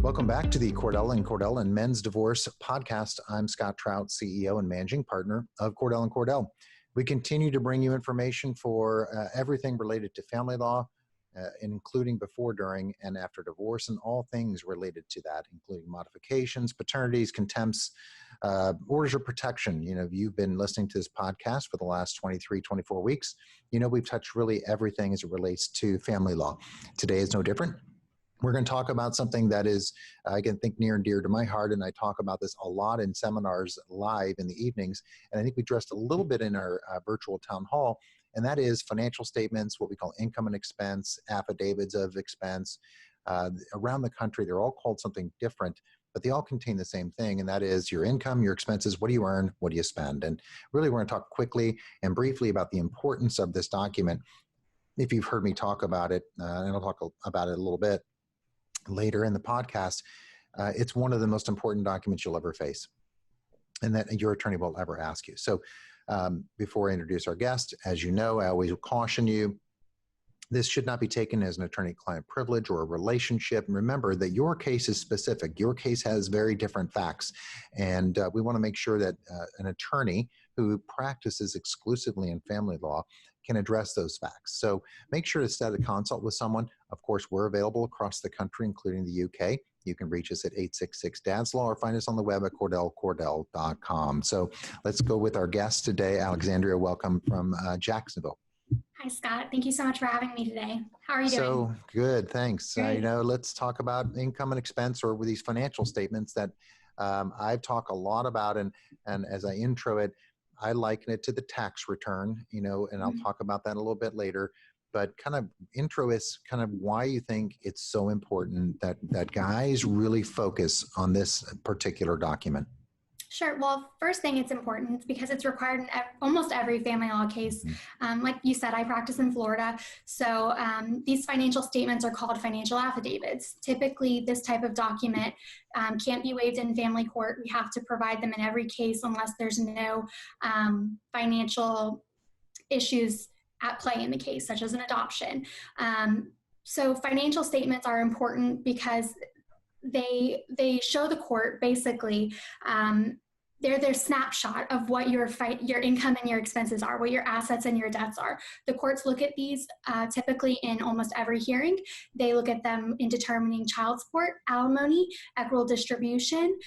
Welcome back to the Cordell and Men's Divorce Podcast. I'm Scott Trout, CEO and Managing Partner of Cordell. We continue to bring you information for everything related to family law, including before, during, and after divorce, and all things related to that, including modifications, paternities, contempts, orders of protection. You know, if you've been listening to this podcast for the last 23, 24 weeks, you know we've touched really everything as it relates to family law. Today is no different. We're going to talk about something that is, I can think, near and dear to my heart, and I talk about this a lot in seminars live in the evenings, and I think we addressed a little bit in our virtual town hall, and that is financial statements, what we call income and expense, affidavits of expense. Around the country, they're all called something different, but they all contain the same thing, and that is your income, your expenses, what do you earn, what do you spend? And really, we're going to talk quickly and briefly about the importance of this document. If you've heard me talk about it, and I'll talk about it a little bit later in the podcast, it's one of the most important documents you'll ever face and that your attorney will ever ask you. So before I introduce our guest, as you know, I always caution you, this should not be taken as an attorney-client privilege or a relationship. And remember that your case is specific. Your case has very different facts. And we want to make sure that an attorney who practices exclusively in family law can address those facts. So make sure to set a consult with someone. Of course, we're available across the country, including the UK. You can reach us at 866-DADS-LAW or find us on the web at cordellcordell.com. So let's go with our guest today. Alexandria, welcome from Jacksonville. Hi, Scott. Thank you so much for having me today. How are you doing? So good, thanks. Let's talk about income and expense, or with these financial statements that I've talked a lot about, and as I intro it, I liken it to the tax return, and I'll talk about that a little bit later. But kind of intro is kind of why you think it's so important that guys really focus on this particular document. Sure. Well, first thing, it's important because it's required in almost every family law case. Like you said, I practice in Florida. So these financial statements are called financial affidavits. Typically, this type of document can't be waived in family court. We have to provide them in every case unless there's no financial issues at play in the case, such as an adoption. So financial statements are important because they show the court basically they're their snapshot of what your income and your expenses are, what your assets and your debts are. The courts look at these typically in almost every hearing. They look at them in determining child support, alimony, equitable distribution,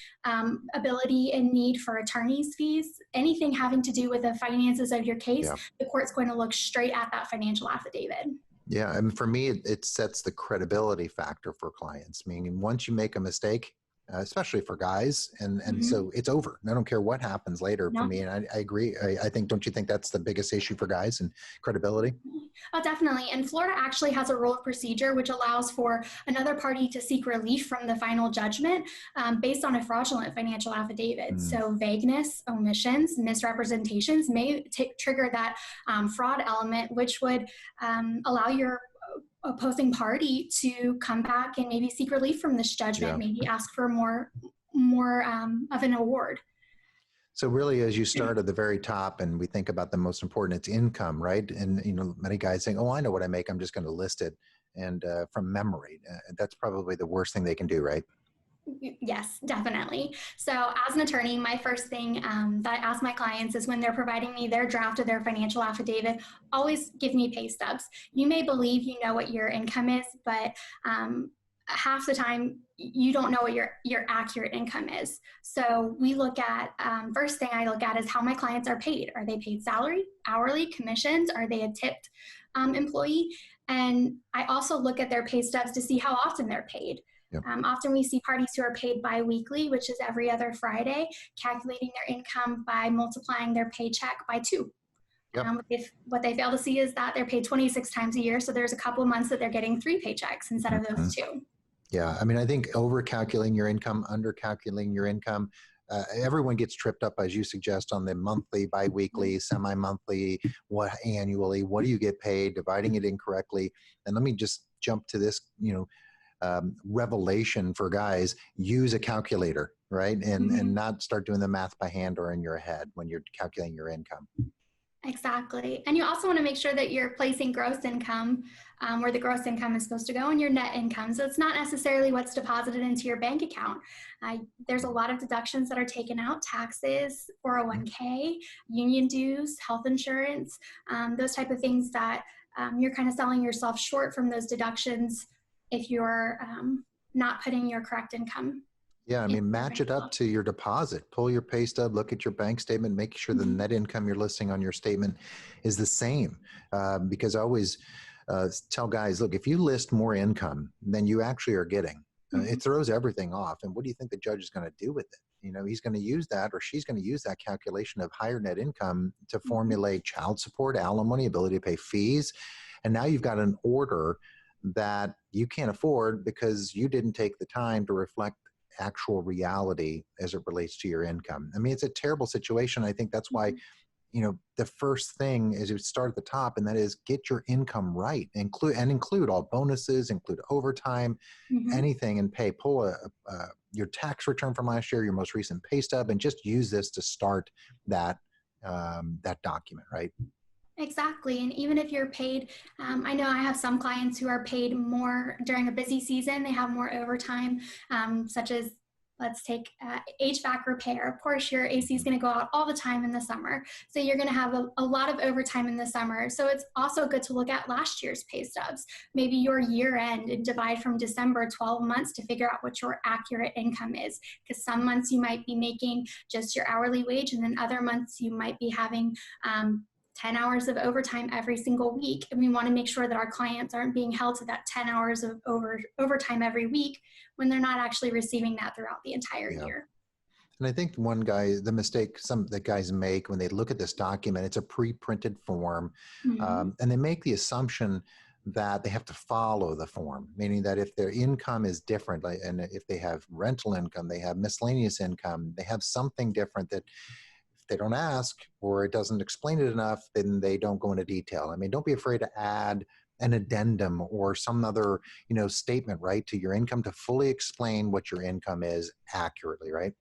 ability and need for attorney's fees, anything having to do with the finances of your case. Yeah. The court's going to look straight at that financial affidavit. Yeah, and for me, it sets the credibility factor for clients, meaning once you make a mistake, especially for guys, and so it's over. I don't care what happens later. For me, and I agree. I think, don't you think that's the biggest issue for guys and credibility? Oh, definitely. And Florida actually has a rule of procedure which allows for another party to seek relief from the final judgment based on a fraudulent financial affidavit. So vagueness, omissions, misrepresentations may trigger that fraud element, which would allow your opposing party to come back and maybe seek relief from this judgment, maybe ask for more of an award. So really, as you start at the very top and we think about the most important, it's income, right? And many guys think, oh, I know what I make, I'm just going to list it. And from memory, that's probably the worst thing they can do, right? Yes, definitely. So as an attorney, my first thing that I ask my clients is when they're providing me their draft of their financial affidavit, always give me pay stubs. You may believe you know what your income is, but half the time you don't know what your accurate income is. So we look at, first thing I look at is how my clients are paid. Are they paid salary, hourly, commissions? Are they a tipped employee? And I also look at their pay stubs to see how often they're paid. Yep. Often we see parties who are paid bi-weekly, which is every other Friday, calculating their income by multiplying their paycheck by 2. Yep. What they fail to see is that they're paid 26 times a year, so there's a couple of months that they're getting 3 paychecks instead of those 2. Yeah, I mean, I think over-calculating your income, under-calculating your income, everyone gets tripped up, as you suggest, on the monthly, bi-weekly, semi-monthly, annually, what do you get paid, dividing it incorrectly. And let me just jump to this, revelation for guys: use a calculator, right? And not start doing the math by hand or in your head when you're calculating your income. Exactly. And you also want to make sure that you're placing gross income where the gross income is supposed to go and your net income. So it's not necessarily what's deposited into your bank account. There's a lot of deductions that are taken out: taxes, 401k, union dues, health insurance, those type of things that you're kind of selling yourself short from those deductions if you're not putting your correct income. Yeah, I mean, match it up to your deposit. Pull your pay stub, look at your bank statement, make sure the net income you're listing on your statement is the same. Because I always tell guys, look, if you list more income than you actually are getting, it throws everything off. And what do you think the judge is going to do with it? You know, he's going to use that, or she's going to use that calculation of higher net income to formulate child support, alimony, ability to pay fees. And now you've got an order that you can't afford because you didn't take the time to reflect actual reality as it relates to your income. I mean, it's a terrible situation. I think that's why, you know, the first thing is you start at the top, and that is get your income right. Include all bonuses, include overtime, anything, and pull your tax return from last year, your most recent pay stub, and just use this to start that document, right? Exactly. And even if you're paid, I know I have some clients who are paid more during a busy season. They have more overtime, such as, let's take HVAC repair. Of course, your AC is going to go out all the time in the summer. So you're going to have a lot of overtime in the summer. So it's also good to look at last year's pay stubs, maybe your year end, and divide from December 12 months to figure out what your accurate income is. Because some months you might be making just your hourly wage, and then other months you might be having 10 hours of overtime every single week. And we want to make sure that our clients aren't being held to that 10 hours of overtime every week when they're not actually receiving that throughout the entire year. And I think the mistake some that guys make when they look at this document, it's a pre-printed form, and they make the assumption that they have to follow the form, meaning that if their income is different, and if they have rental income, they have miscellaneous income, they have something different that if they don't ask or it doesn't explain it enough, then they don't go into detail. I mean, don't be afraid to add an addendum or some other, statement, right, to your income to fully explain what your income is accurately, right?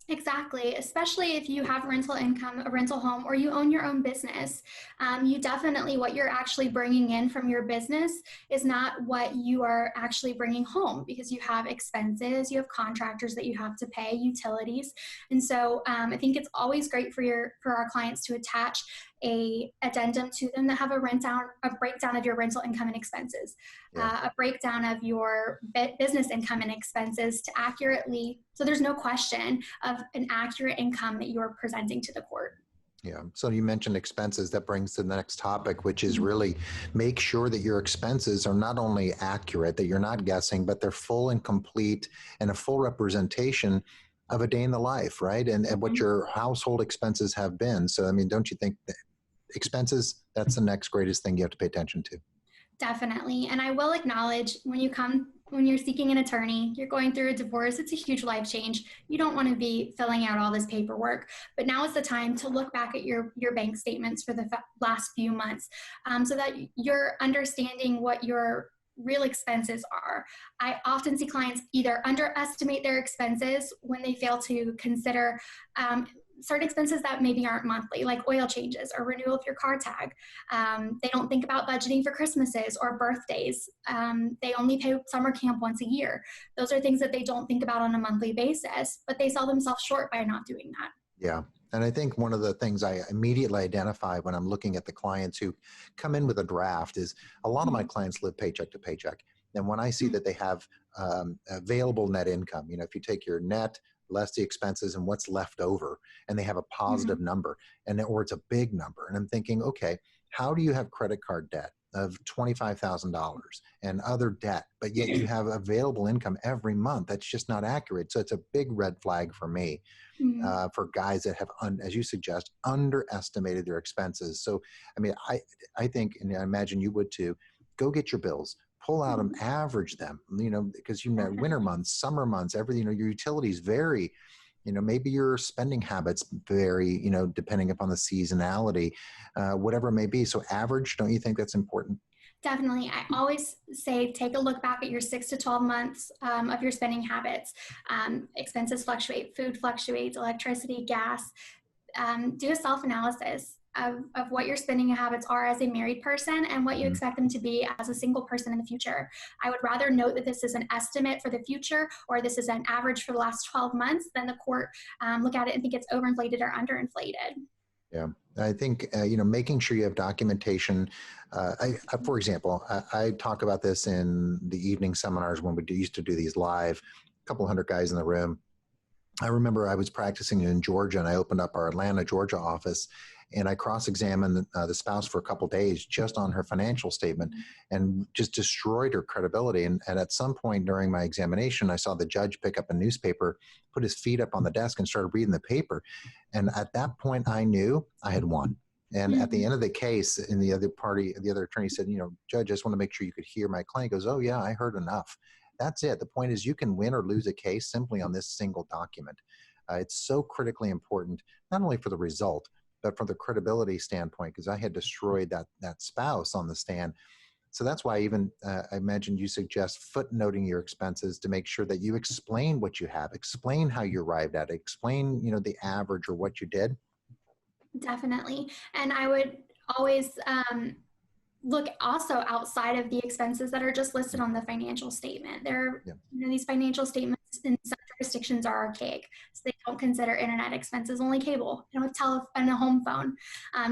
Exactly, especially if you have rental income, a rental home, or you own your own business. What you're actually bringing in from your business is not what you are actually bringing home, because you have expenses, you have contractors that you have to pay, utilities. And so I think it's always great for our clients to attach a addendum to them that have a breakdown of your rental income and expenses, a breakdown of your business income and expenses to accurately, so there's no question of an accurate income that you're presenting to the court. Yeah. So you mentioned expenses. That brings to the next topic, which is really make sure that your expenses are not only accurate, that you're not guessing, but they're full and complete and a full representation of a day in the life, right? And what your household expenses have been. So, I mean, don't you think that expenses, that's the next greatest thing you have to pay attention to? Definitely. And I will acknowledge when you're seeking an attorney, you're going through a divorce, it's a huge life change. You don't want to be filling out all this paperwork, but now is the time to look back at your bank statements for the last few months, so that you're understanding what your real expenses are. I often see clients either underestimate their expenses when they fail to consider certain expenses that maybe aren't monthly, like oil changes or renewal of your car tag. They don't think about budgeting for Christmases or birthdays. They only pay summer camp once a year. Those are things that they don't think about on a monthly basis, but they sell themselves short by not doing that. Yeah. And I think one of the things I immediately identify when I'm looking at the clients who come in with a draft is a lot of my clients live paycheck to paycheck. And when I see that they have available net income, if you take your net less the expenses and what's left over, and they have a positive number, or it's a big number, and I'm thinking, okay, how do you have credit card debt of $25,000 and other debt, but yet you have available income every month? That's just not accurate. So it's a big red flag for me, for guys that have, as you suggest, underestimated their expenses. So, I mean, I think, and I imagine you would too, go get your bills, pull out them, average them, because winter months, summer months, everything, your utilities vary, maybe your spending habits vary, depending upon the seasonality, whatever it may be. So average, don't you think that's important? Definitely. I always say, take a look back at your 6 to 12 months of your spending habits. Expenses fluctuate, food fluctuates, electricity, gas. Do a self-analysis. of what your spending habits are as a married person and what you expect them to be as a single person in the future. I would rather note that this is an estimate for the future, or this is an average for the last 12 months, than the court look at it and think it's overinflated or underinflated. Yeah, I think, making sure you have documentation. For example, I talk about this in the evening seminars when we used to do these live, a couple hundred guys in the room. I remember I was practicing in Georgia, and I opened up our Atlanta, Georgia office, and I cross-examined the spouse for a couple days just on her financial statement, and just destroyed her credibility. And at some point during my examination, I saw the judge pick up a newspaper, put his feet up on the desk, and started reading the paper. And at that point, I knew I had won. And at the end of the case, and the other attorney said, Judge, I just want to make sure you could hear my client. He goes, oh yeah, I heard enough. That's it. The point is, you can win or lose a case simply on this single document. It's so critically important, not only for the result, but from the credibility standpoint, because I had destroyed that spouse on the stand. So that's why I imagine you suggest footnoting your expenses to make sure that you explain what you have, explain how you arrived at it, explain, the average or what you did. Definitely. And I would always look also outside of the expenses that are just listed on the financial statement. These financial statements in some jurisdictions are archaic, so they don't consider internet expenses, only cable, and a home phone.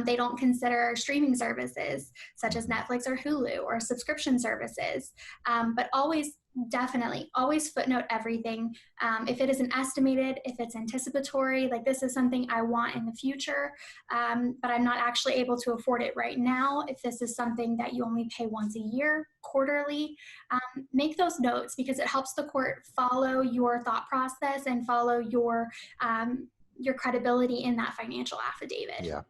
They don't consider streaming services such as Netflix or Hulu, or subscription services. But definitely always footnote everything. If it is an estimated, if it's anticipatory, like this is something I want in the future, but I'm not actually able to afford it right now. If this is something that you only pay once a year, quarterly, make those notes, because it helps the court follow your thought process and follow your credibility in that financial affidavit. Yeah.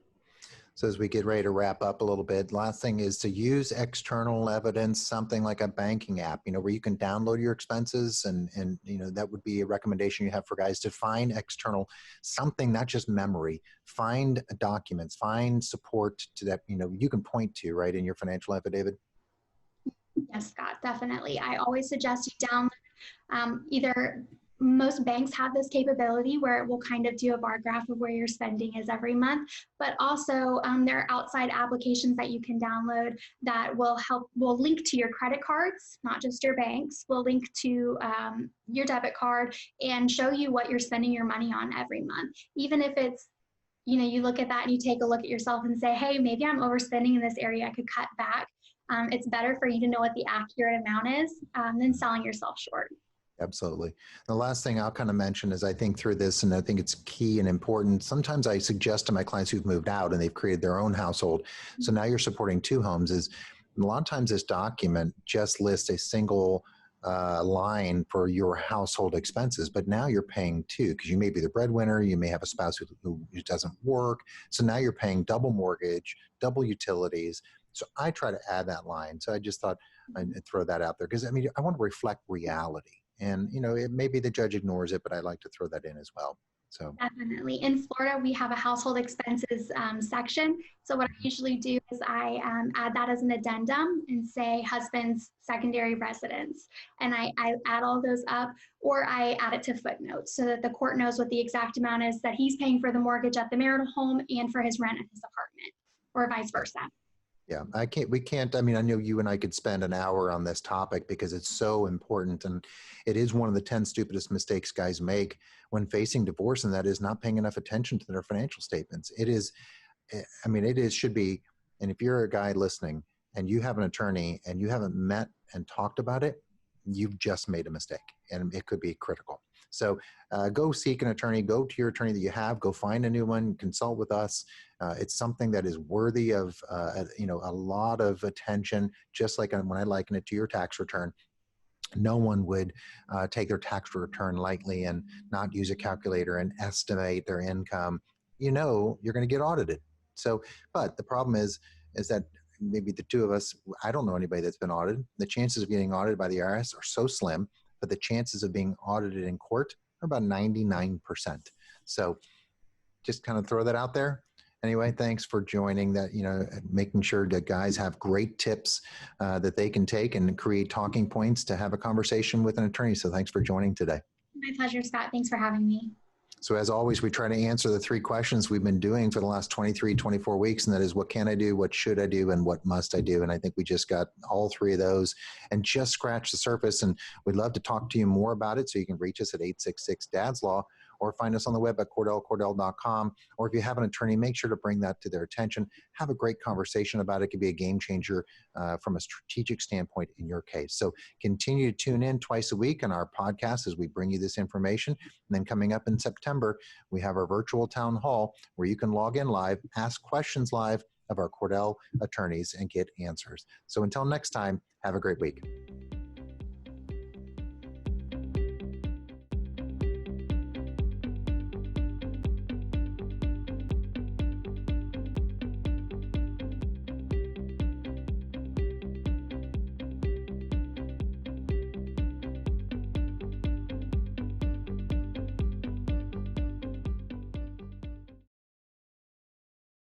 So as we get ready to wrap up a little bit, last thing is to use external evidence, something like a banking app, where you can download your expenses, and that would be a recommendation you have for guys to find external, something, not just memory, find documents, find support to that, you can point to, right, in your financial affidavit. Yes, Scott, definitely. I always suggest you download either. Most banks have this capability where it will kind of do a bar graph of where your spending is every month, but also there are outside applications that you can download that will link to your credit cards, not just your banks, will link to your debit card and show you what you're spending your money on every month. Even if it's, you look at that and you take a look at yourself and say, hey, maybe I'm overspending in this area, I could cut back. It's better for you to know what the accurate amount is than selling yourself short. Absolutely. The last thing I'll kind of mention is, I think through this, and I think it's key and important, sometimes I suggest to my clients who've moved out and they've created their own household, so now you're supporting two homes, is a lot of times this document just lists a single line for your household expenses, but now you're paying two, because you may be the breadwinner, you may have a spouse who doesn't work, so now you're paying double mortgage, double utilities. So I try to add that line. So I just thought I'd throw that out there, because I want to reflect reality. And, it maybe the judge ignores it, but I like to throw that in as well. So definitely. In Florida, we have a household expenses section. So what I usually do is I add that as an addendum and say husband's secondary residence. And I add all those up, or I add it to footnotes so that the court knows what the exact amount is that he's paying for the mortgage at the marital home and for his rent at his apartment, or vice versa. Yeah, we can't, I know you and I could spend an hour on this topic because it's so important, and it is one of the 10 stupidest mistakes guys make when facing divorce, and that is not paying enough attention to their financial statements. Should be, and if you're a guy listening and you have an attorney and you haven't met and talked about it, you've just made a mistake, and it could be critical. So go seek an attorney, go to your attorney that you have, go find a new one, consult with us. It's something that is worthy of a lot of attention, just like when I liken it to your tax return. No one would take their tax return lightly and not use a calculator and estimate their income. You're going to get audited. So, but the problem is that maybe the two of us, I don't know anybody that's been audited. The chances of getting audited by the IRS are so slim, but the chances of being audited in court are about 99%. So just kind of throw that out there. Anyway, thanks for joining that, making sure that guys have great tips that they can take and create talking points to have a conversation with an attorney. So thanks for joining today. My pleasure, Scott. Thanks for having me. So as always, we try to answer the three questions we've been doing for the last 23, 24 weeks, and that is, what can I do, what should I do, and what must I do? And I think we just got all three of those and just scratched the surface, and we'd love to talk to you more about it. So you can reach us at 866-DADS-LAW or find us on the web at CordellCordell.com. Or if you have an attorney, make sure to bring that to their attention. Have a great conversation about it. It could be a game changer from a strategic standpoint in your case. So continue to tune in twice a week on our podcast as we bring you this information. And then coming up in September, we have our virtual town hall where you can log in live, ask questions live of our Cordell attorneys, and get answers. So until next time, have a great week.